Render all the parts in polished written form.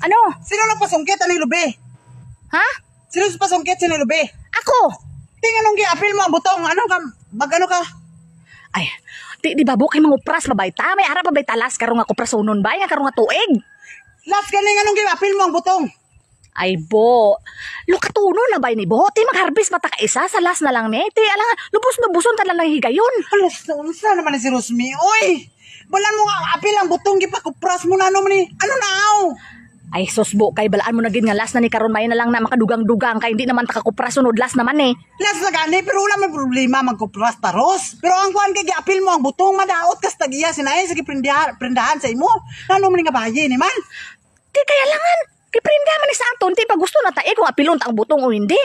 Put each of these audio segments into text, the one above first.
Ano? Sino nagpasungkit ani lubi? Ha? Sino pasungkit sini lubi? Ako? Tingnan nung gi-apil mo ang butong. Ano ka? Magano ka? Ay, di ba kay mangupras babay ta? May ara babay talas karong nga kuprasunon ba? Nga karong nga tuig. Last ganing anong gi-apil mo ang butong? Ay bo, lukatuno na ba ni bo? Ti mag-harvest mata ka isa sa last na lang ni. Ti alang lubos-lubuson ta lang higayon. Alas, unsa naman ni si Rosmi? Oy! Balan mo nga apil ang butong gipakupras mo na ano man ni. Ano naaw? Ay susbo kay balaan mo na gid nga last na ni karon may na lang na makadugang-dugang kay hindi naman ta kakupras sunod last naman eh. Last na gani pero wala may problema magkupras taros. Pero ang kuan kay giapil mo ang butong madaot kas tagiya sinay sa prendahan sa imo. Ano man nga bahayi ni man? Ti kaya langan kiprinda man ni sa aton ti pag gusto na ta kung apilon ta ang butong o hindi.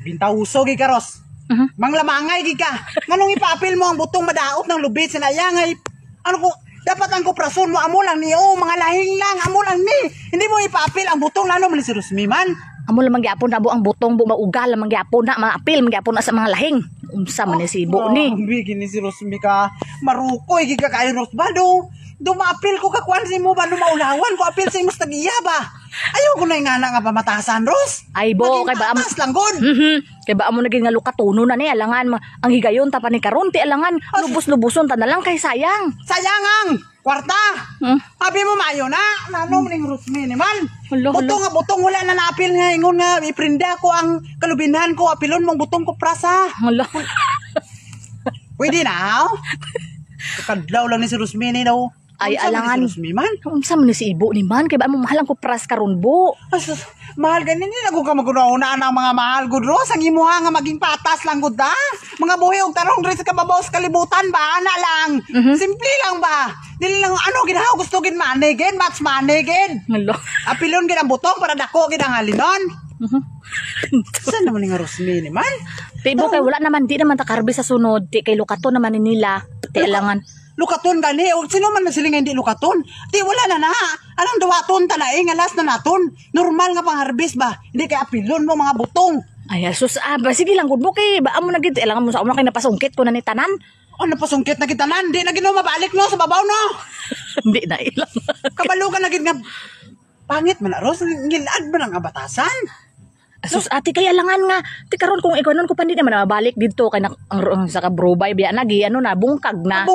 Bintauso gi karos. Manglamangay gi ka. Nganong ipaapil mo ang butong madaot ng lubit sinayang ay ano ko dapat ang kuprason mo amo lang ni mga lahing lang amo lang ni. Hindi mo ipaapil ang butong lalo man si Rosmi man. Amo lamang gyapon na bo ang butong bu maugal lamang gyapon na maapil magyapon na sa mga lahing. Unsa man ni sibo ni. Bigini si Rosmi ka marukoy gi ka kay Rosbado. Dumaapil ko ka kwan si mo ba maulawan ko apil sa imo tagiya ba. Ayaw ko na nga nga pamatasan, Ros. Ay bo kay ba mas lang god. Kay ba amo naging nga lukatuno na ni alangan ang higayon ta pa ni karon ti alangan lubos-lubuson ta na lang kay sayang. Sayangang kwarta. Abi mo mayo na nano ning Rosmi ni man. Butong nga butong wala na naapil nga ingon nga iprinda ko ang kalubinhan ko apilon mong butong ko prasa. Hala. Pwede na. Kadlaw lang ni si Rosmi ni daw. Ay alangan si Rosmi man. Unsa man ni si ibo ni man kay ba mo mahal ang kupras karon bo. Mahal ganin ni nago ka maguna ang mga mahal gud Ros ang imuha nga maging patas lang gud da. Mga buhi og tarong diri sa kababaw sa kalibutan ba ana lang. Simple lang ba. Dili lang ano ginahaw gusto gid manegin match manegin. Hala. Apilon gid ang butong para dako gid ang halinon. Saan naman nga Rosmi ni man? Ti ibo kay wala naman di naman ta karbis sa sunod ti kay lukaton naman ni nila. Ti alangan lukaton gani o sino man sila nga hindi lukaton di wala na anong dawaton ta na ngalas na naton normal nga pang harvest ba hindi kay apilon mo mga butong ay sus ba sige lang gud mo kay ba amo na gid alangan mo sa una kay napasungkit ko na ni tanan ano napasungkit na kita nan di na gid mabalik no sa babaw no hindi na ilang kabalugan na gid nga pangit man Ros ngilad ba nga batasan sus ati kay alangan nga ti karon kung ikaw nun ko pa hindi naman mabalik dito kay ang sa kabrobay biya nagi ano na bungkag na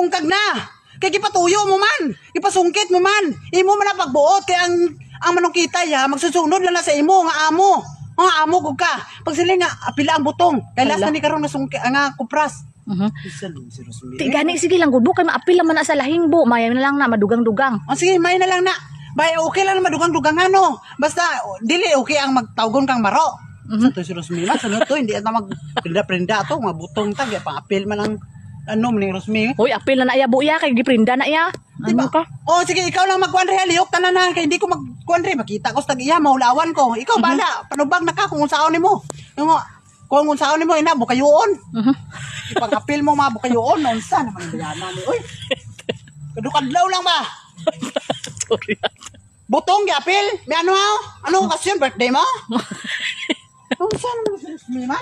kay gipatuyo mo man gipasungkit mo man imo man pagbuot kay ang manong kita ya magsusunod lang na sa imo nga amo gud ka pag sila nga apila ang butong kay last na ni karon nasungkit nga kupras ti gani sige lang gud kay maapil man na sa lahing bo may na lang na madugang-dugang sige may na lang na bay okay lang na madugang-dugang ano basta dili okay ang magtawgon kang maro to si Rosmi man sunod to hindi na magprinda to mga butong tag pang-apil man ang ano ni Rosmi hoy apil na iya buya kay giprinda na iya ano ka sige ikaw lang magkuan re liyok tanan na kay hindi ko magkuan re makita ko sa tagiya maulawan ko ikaw bala panubag na ka kung unsaon nimo kung unsaon nimo ina bukayoon ipang-apil mo mga bukayoon unsa naman bayana ni oy kadukadlaw lang ba sorry butong gyapil may ano okasyon birthday mo? Kung saan mo si Rosmi man?